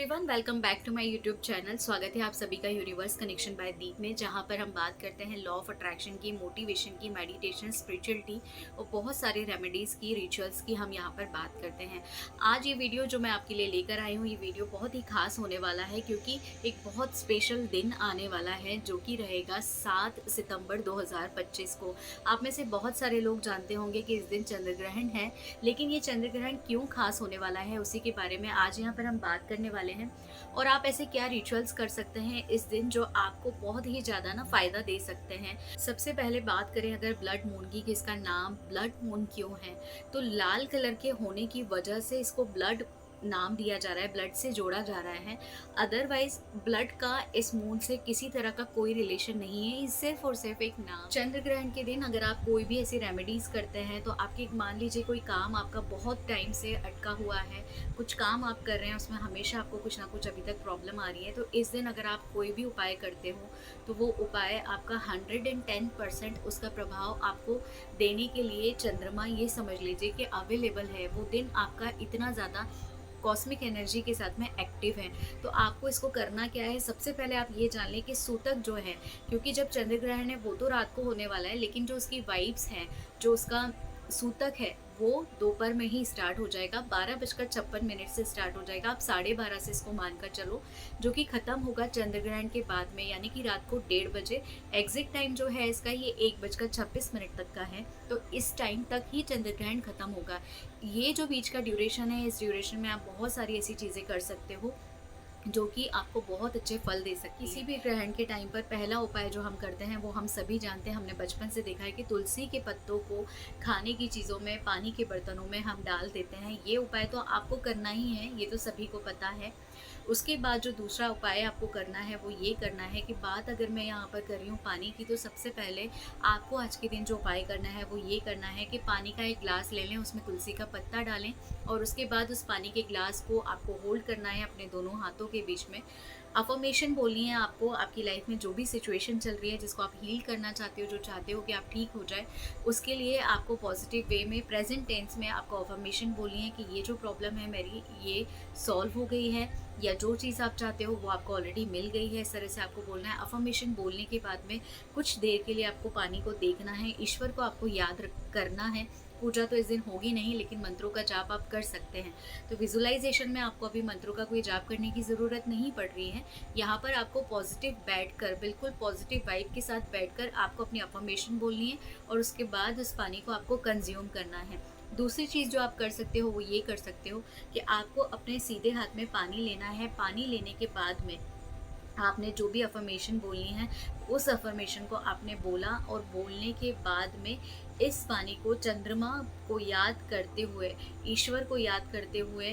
Everyone, welcome back to my YouTube channel. स्वागत है आप सभी का यूनिवर्स कनेक्शन बाय दीप में, जहां पर हम बात करते हैं लॉ ऑफ अट्रैक्शन की, मोटिवेशन की, मेडिटेशन, स्पिरिचुअलिटी और बहुत सारे रेमेडीज़ की, रिचुअल्स की हम यहां पर बात करते हैं। आज ये वीडियो जो मैं आपके लिए लेकर आई हूँ, ये वीडियो बहुत ही खास होने वाला है क्योंकि एक बहुत स्पेशल दिन आने वाला है जो कि रहेगा 7 सितंबर 2025 को। आप में से बहुत सारे लोग जानते होंगे कि इस दिन चंद्र ग्रहण है, लेकिन ये चंद्र ग्रहण क्यों खास होने वाला है उसी के बारे में आज यहाँ पर हम बात करने वाले हैं। और आप ऐसे क्या रिचुअल्स कर सकते हैं इस दिन जो आपको बहुत ही ज्यादा ना फायदा दे सकते हैं। सबसे पहले बात करें अगर ब्लड मून की, कि इसका नाम ब्लड मून क्यों है, तो लाल कलर के होने की वजह से इसको ब्लड नाम दिया जा रहा है, ब्लड से जोड़ा जा रहा है। अदरवाइज ब्लड का इस मून से किसी तरह का कोई रिलेशन नहीं है, ये सिर्फ और सिर्फ एक नाम। चंद्र ग्रहण के दिन अगर आप कोई भी ऐसी रेमेडीज करते हैं तो आपके, मान लीजिए कोई काम आपका बहुत टाइम से अटका हुआ है, कुछ काम आप कर रहे हैं उसमें हमेशा आपको कुछ ना कुछ अभी तक प्रॉब्लम आ रही है, तो इस दिन अगर आप कोई भी उपाय करते हो तो वो उपाय आपका 110% उसका प्रभाव आपको देने के लिए चंद्रमा, ये समझ लीजिए कि अवेलेबल है। वो दिन आपका इतना ज़्यादा कॉस्मिक एनर्जी के साथ में एक्टिव है। तो आपको इसको करना क्या है, सबसे पहले आप ये जान लें कि सूतक जो है, क्योंकि जब चंद्र ग्रहण है वो तो रात को होने वाला है, लेकिन जो उसकी वाइब्स हैं, जो उसका सूतक है, वो दोपहर में ही स्टार्ट हो जाएगा, 12:56 से स्टार्ट हो जाएगा। आप 12:30 से इसको मानकर चलो, जो कि ख़त्म होगा चंद्र ग्रहण के बाद में, यानी कि रात को 1:30 बजे। एग्जैक्ट टाइम जो है इसका ये 1:26 तक का है, तो इस टाइम तक ही चंद्र ग्रहण ख़त्म होगा। ये जो बीच का ड्यूरेशन है, इस ड्यूरेशन में आप बहुत सारी ऐसी चीज़ें कर सकते हो जो कि आपको बहुत अच्छे फल दे सकती है। किसी भी ग्रहण के टाइम पर पहला उपाय जो हम करते हैं वो हम सभी जानते हैं, हमने बचपन से देखा है कि तुलसी के पत्तों को खाने की चीज़ों में, पानी के बर्तनों में हम डाल देते हैं। ये उपाय तो आपको करना ही है, ये तो सभी को पता है। उसके बाद जो दूसरा उपाय आपको करना है वो ये करना है कि बात अगर मैं यहाँ पर कर रही हूँ पानी की, तो सबसे पहले आपको आज के दिन जो उपाय करना है वो ये करना है कि पानी का एक गिलास ले लें, उसमें तुलसी का पत्ता डालें और उसके बाद उस पानी के गिलास को आपको होल्ड करना है अपने दोनों हाथों के बीच में। अफर्मेशन बोलनी है आपको, आपकी लाइफ में जो भी सिचुएशन चल रही है जिसको आप हील करना चाहते हो, जो चाहते हो कि आप ठीक हो जाए, उसके लिए आपको पॉजिटिव वे में प्रेजेंट टेंस में आपको अफर्मेशन बोलनी है कि ये जो प्रॉब्लम है मेरी, ये सॉल्व हो गई है, या जो चीज़ आप चाहते हो वो आपको ऑलरेडी मिल गई है। इस तरह से आपको बोलना है। अफर्मेशन बोलने के बाद में कुछ देर के लिए आपको पानी को देखना है, ईश्वर को आपको याद करना है। पूजा तो इस दिन होगी नहीं, लेकिन मंत्रों का जाप आप कर सकते हैं। तो विजुअलाइजेशन में आपको अभी मंत्रों का कोई जाप करने की ज़रूरत नहीं पड़ रही है। यहाँ पर आपको पॉजिटिव बैठकर, बिल्कुल पॉजिटिव वाइब के साथ बैठकर आपको अपनी अफर्मेशन बोलनी है और उसके बाद उस पानी को आपको कंज्यूम करना है। दूसरी चीज़ जो आप कर सकते हो वो ये कर सकते हो कि आपको अपने सीधे हाथ में पानी लेना है। पानी लेने के बाद में आपने जो भी अफर्मेशन बोलनी है उस अफर्मेशन को आपने बोला, और बोलने के बाद में इस पानी को चंद्रमा को याद करते हुए, ईश्वर को याद करते हुए,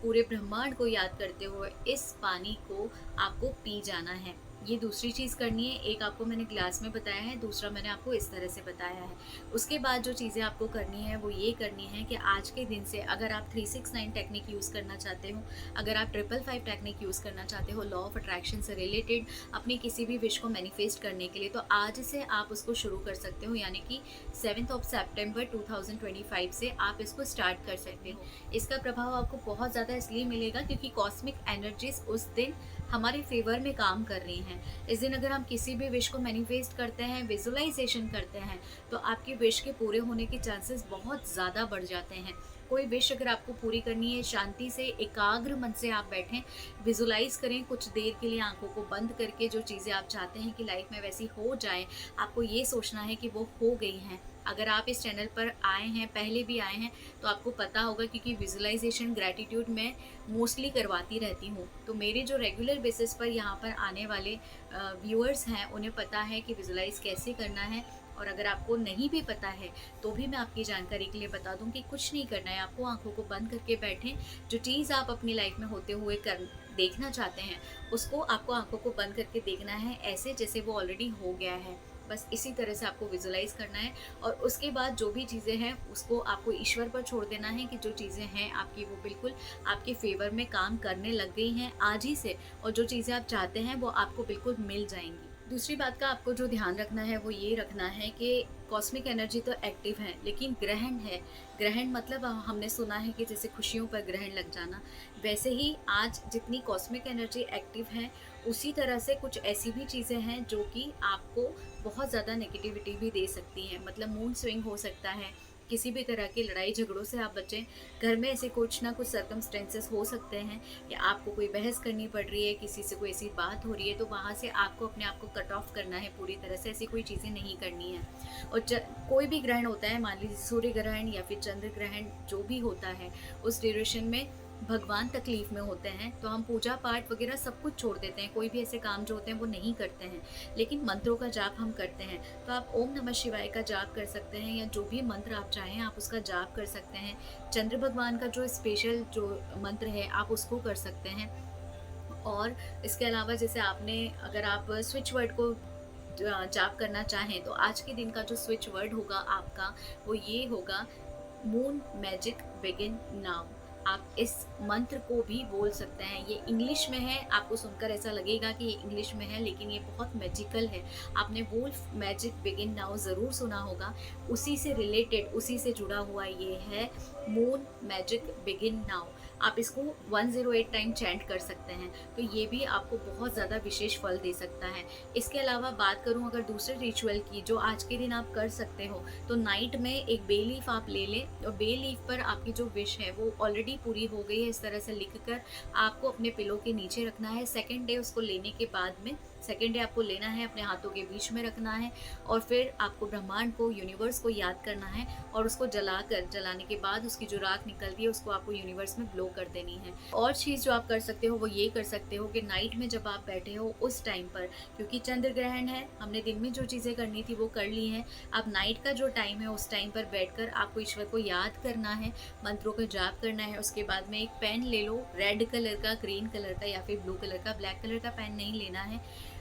पूरे ब्रह्मांड को याद करते हुए इस पानी को आपको पी जाना है। ये दूसरी चीज़ करनी है। एक आपको मैंने ग्लास में बताया है, दूसरा मैंने आपको इस तरह से बताया है। उसके बाद जो चीज़ें आपको करनी है वो ये करनी है कि आज के दिन से अगर आप 369 टेक्निक यूज़ करना चाहते हो, अगर आप 555 टेक्निक यूज़ करना चाहते हो लॉ ऑफ अट्रैक्शन से रिलेटेड अपनी किसी भी विश को मैनिफेस्ट करने के लिए, तो आज से आप उसको शुरू कर सकते हो, यानी कि 7 सितंबर 2025 से आप इसको स्टार्ट कर सकते हो। इसका प्रभाव आपको बहुत ज़्यादा इसलिए मिलेगा क्योंकि कॉस्मिक एनर्जीज उस दिन हमारे फेवर में काम कर रही हैं। इस दिन अगर हम किसी भी विश को मैनिफेस्ट करते हैं, विजुअलाइजेशन करते हैं, तो आपकी विश के पूरे होने के चांसेस बहुत ज़्यादा बढ़ जाते हैं। कोई विश अगर आपको पूरी करनी है, शांति से एकाग्र मन से आप बैठें, विजुलाइज करें कुछ देर के लिए आंखों को बंद करके, जो चीज़ें आप चाहते हैं कि लाइफ में वैसी हो जाए, आपको ये सोचना है कि वो हो गई हैं। अगर आप इस चैनल पर आए हैं, पहले भी आए हैं, तो आपको पता होगा क्योंकि विजुअलाइजेशन ग्रैटिट्यूड मैं मोस्टली करवाती रहती हूँ। तो मेरे जो रेगुलर बेसिस पर यहाँ पर आने वाले व्यूअर्स हैं उन्हें पता है कि विजुअलाइज कैसे करना है। और अगर आपको नहीं भी पता है तो भी मैं आपकी जानकारी के लिए बता दूं कि कुछ नहीं करना है, आपको आंखों को बंद करके बैठें। जो चीज़ आप अपनी लाइफ में होते हुए देखना चाहते हैं उसको आपको आंखों को बंद करके देखना है, ऐसे जैसे वो ऑलरेडी हो गया है। बस इसी तरह से आपको विजुलाइज करना है और उसके बाद जो भी चीज़ें हैं उसको आपको ईश्वर पर छोड़ देना है कि जो चीज़ें हैं आपकी वो बिल्कुल आपके फेवर में काम करने लग गई हैं आज ही से, और जो चीज़ें आप चाहते हैं वो आपको बिल्कुल मिल जाएंगी। दूसरी बात का आपको जो ध्यान रखना है वो ये रखना है कि कॉस्मिक एनर्जी तो एक्टिव है, लेकिन ग्रहण है। ग्रहण मतलब हमने सुना है कि जैसे खुशियों पर ग्रहण लग जाना, वैसे ही आज जितनी कॉस्मिक एनर्जी एक्टिव है, उसी तरह से कुछ ऐसी भी चीज़ें हैं जो कि आपको बहुत ज़्यादा नेगेटिविटी भी दे सकती हैं। मतलब मूड स्विंग हो सकता है, किसी भी तरह की लड़ाई झगड़ों से आप बचें। घर में ऐसे कुछ ना कुछ सर्कमस्टेंसेस हो सकते हैं, या आपको कोई बहस करनी पड़ रही है, किसी से कोई ऐसी बात हो रही है, तो वहाँ से आपको अपने आप को कट ऑफ करना है पूरी तरह से। ऐसी कोई चीज़ें नहीं करनी है। और कोई भी ग्रहण होता है, मान लीजिए सूर्य ग्रहण या फिर चंद्र ग्रहण, जो भी होता है, उस ड्यूरेशन में भगवान तकलीफ में होते हैं, तो हम पूजा पाठ वगैरह सब कुछ छोड़ देते हैं, कोई भी ऐसे काम जो होते हैं वो नहीं करते हैं, लेकिन मंत्रों का जाप हम करते हैं। तो आप ओम नमः शिवाय का जाप कर सकते हैं, या जो भी मंत्र आप चाहें आप उसका जाप कर सकते हैं। चंद्र भगवान का जो स्पेशल जो मंत्र है आप उसको कर सकते हैं। और इसके अलावा जैसे आपने, अगर आप स्विच वर्ड को जाप करना चाहें, तो आज के दिन का जो स्विच वर्ड होगा आपका, वो ये होगा, मून मैजिक बिगिन नाउ। आप इस मंत्र को भी बोल सकते हैं। ये इंग्लिश में है, आपको सुनकर ऐसा लगेगा कि ये इंग्लिश में है, लेकिन ये बहुत मैजिकल है। आपने वुल्फ मैजिक बिगिन नाउ ज़रूर सुना होगा, उसी से रिलेटेड, उसी से जुड़ा हुआ ये है मून मैजिक बिगिन नाउ। आप इसको 108 टाइम चैंट कर सकते हैं, तो ये भी आपको बहुत ज़्यादा विशेष फल दे सकता है। इसके अलावा बात करूँ अगर दूसरे रिचुअल की, जो आज के दिन आप कर सकते हो, तो नाइट में एक बे लीफ आप ले लें, और बे लीफ पर आपकी जो विश है वो ऑलरेडी पूरी हो गई है, इस तरह से लिख कर आपको अपने पिलो के नीचे रखना है। सेकेंड डे उसको लेने के बाद में, सेकेंड डे आपको लेना है, अपने हाथों के बीच में रखना है, और फिर आपको ब्रह्मांड को, यूनिवर्स को याद करना है, और उसको जलाने के बाद उसकी जो राख निकलती है उसको आपको यूनिवर्स में ब्लो कर देनी है। और चीज़ जो आप कर सकते हो वो ये कर सकते हो कि नाइट में जब आप बैठे हो उस टाइम पर, क्योंकि चंद्र ग्रहण है, हमने दिन में जो चीज़ें करनी थी वो कर ली हैं, अब नाइट का जो टाइम है उस टाइम पर बैठकर आपको ईश्वर को याद करना है, मंत्रों का जाप करना है। उसके बाद में एक पेन ले लो, रेड कलर का, ग्रीन कलर का, या फिर ब्लू कलर का। ब्लैक कलर का पेन नहीं लेना है।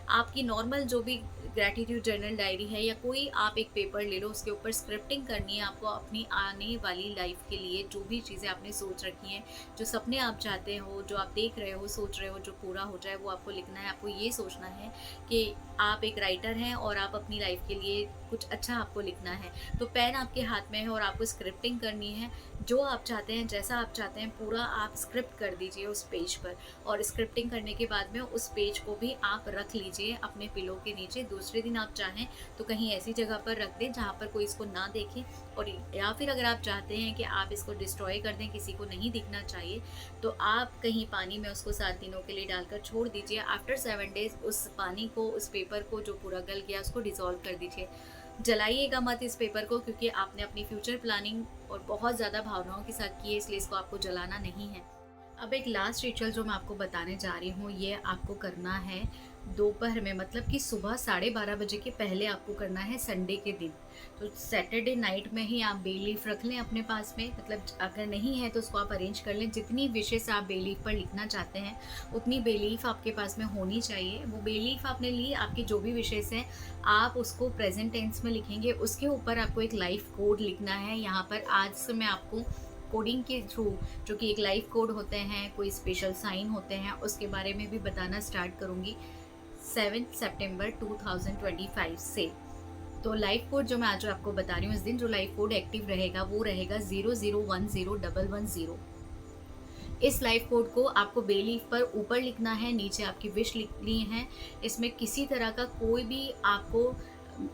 आपकी नॉर्मल जो भी ग्रैटिट्यूड जर्नल डायरी है, या कोई आप एक पेपर ले लो, उसके ऊपर स्क्रिप्टिंग करनी है आपको अपनी आने वाली लाइफ के लिए। जो भी चीज़ें आपने सोच रखी हैं, जो सपने आप चाहते हो, जो आप देख रहे हो, सोच रहे हो, जो पूरा हो जाए, वो आपको लिखना है। आपको ये सोचना है कि आप एक राइटर हैं और आप अपनी लाइफ के लिए कुछ अच्छा आपको लिखना है। तो पेन आपके हाथ में है और आपको स्क्रिप्टिंग करनी है। जो आप चाहते हैं, जैसा आप चाहते हैं, पूरा आप स्क्रिप्ट कर दीजिए उस पेज पर, और स्क्रिप्टिंग करने के बाद में उस पेज को भी आप रख लीजिए अपने पिलो के नीचे। दूसरे दिन आप चाहें तो कहीं ऐसी जगह पर रख दें जहाँ पर कोई इसको ना देखे, और या फिर अगर आप चाहते हैं कि आप इसको डिस्ट्रॉय कर दें, किसी को नहीं दिखना चाहिए, तो आप कहीं पानी में उसको 7 दिनों के लिए डालकर छोड़ दीजिए। आफ्टर 7 डेज उस पानी को, उस पेपर को जो पूरा गल गया, उसको डिज़ोल्व कर दीजिए। जलाइएगा मत इस पेपर को, क्योंकि आपने अपनी फ्यूचर प्लानिंग और बहुत ज़्यादा भावनाओं के साथ की है, इसलिए इसको आपको जलाना नहीं है। अब एक लास्ट रिचुअल जो मैं आपको बताने जा रही हूँ, ये आपको करना है दोपहर में, मतलब कि सुबह 12:30 बजे के पहले आपको करना है, संडे के दिन। तो सैटरडे नाइट में ही आप बे लीफ रख लें अपने पास में, मतलब अगर नहीं है तो उसको आप अरेंज कर लें। जितनी विशेष आप बे लीफ पर लिखना चाहते हैं उतनी बे लीफ आपके पास में होनी चाहिए। वो बे लीफ आपने ली, आपकी जो भी विशेष है आप उसको प्रेजेंट टेंस में लिखेंगे। उसके ऊपर आपको एक लाइफ कोड लिखना है। यहाँ पर आज से मैं आपको कोडिंग के थ्रू, जो कि एक लाइफ कोड होते हैं, कोई स्पेशल साइन होते हैं, उसके बारे में भी बताना स्टार्ट करूँगी 7 सितंबर 2025 से। तो लाइफ कोड जो मैं आज आपको बता रही हूँ, इस दिन जो लाइफ कोड एक्टिव रहेगा वो रहेगा 0010110। इस लाइफ कोड को आपको बे लीफ पर ऊपर लिखना है, नीचे आपकी विश लिखनी है। इसमें किसी तरह का कोई भी आपको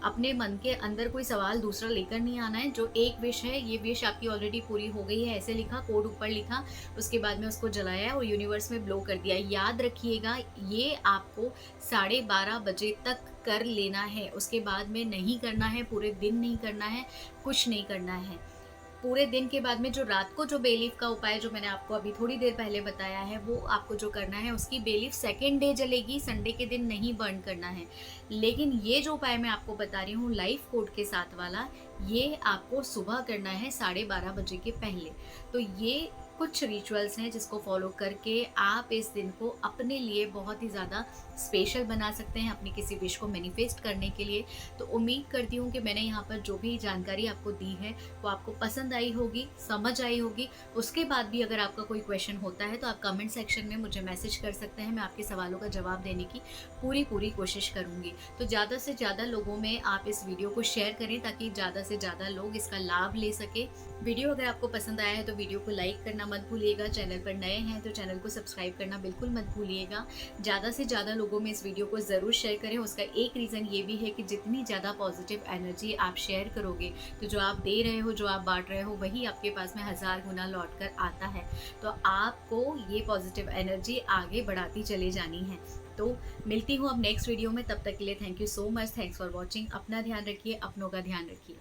अपने मन के अंदर कोई सवाल दूसरा लेकर नहीं आना है। जो एक विश है, ये विश आपकी ऑलरेडी पूरी हो गई है, ऐसे लिखा, कोड ऊपर लिखा, उसके बाद में उसको जलाया और यूनिवर्स में ब्लो कर दिया। याद रखिएगा, ये आपको 12:30 बजे तक कर लेना है, उसके बाद में नहीं करना है, पूरे दिन नहीं करना है, कुछ नहीं करना है। पूरे दिन के बाद में जो रात को जो बे लीफ का उपाय जो मैंने आपको अभी थोड़ी देर पहले बताया है, वो आपको जो करना है, उसकी बे लीफ सेकेंड डे जलेगी, संडे के दिन नहीं बर्न करना है। लेकिन ये जो उपाय मैं आपको बता रही हूँ लाइफ कोड के साथ वाला, ये आपको सुबह करना है 12:30 बजे के पहले। तो ये कुछ रिचुअल्स हैं जिसको फॉलो करके आप इस दिन को अपने लिए बहुत ही ज़्यादा स्पेशल बना सकते हैं, अपनी किसी विश को मैनिफेस्ट करने के लिए। तो उम्मीद करती हूँ कि मैंने यहाँ पर जो भी जानकारी आपको दी है वो आपको पसंद आई होगी, समझ आई होगी। उसके बाद भी अगर आपका कोई क्वेश्चन होता है तो आप कमेंट सेक्शन में मुझे मैसेज कर सकते हैं, मैं आपके सवालों का जवाब देने की पूरी कोशिश करूँगी। तो ज़्यादा से ज़्यादा लोगों में आप इस वीडियो को शेयर करें ताकि ज़्यादा से ज़्यादा लोग इसका लाभ ले सके। वीडियो अगर आपको पसंद आया है तो वीडियो को लाइक करना मत भूलिएगा, चैनल पर नए हैं तो चैनल को सब्सक्राइब करना बिल्कुल मत भूलिएगा। ज़्यादा से ज़्यादा लोगों में इस वीडियो को ज़रूर शेयर करें। उसका एक रीज़न ये भी है कि जितनी ज़्यादा पॉजिटिव एनर्जी आप शेयर करोगे तो जो आप दे रहे हो, जो आप बांट रहे हो, वही आपके पास में 1000 गुना लौट कर आता है। तो आपको ये पॉजिटिव एनर्जी आगे बढ़ाती चली जानी है। तो मिलती हूँ अब नेक्स्ट वीडियो में, तब तक के लिए thank you so much, thanks for watching. अपना ध्यान रखिए, अपनों का ध्यान रखिए।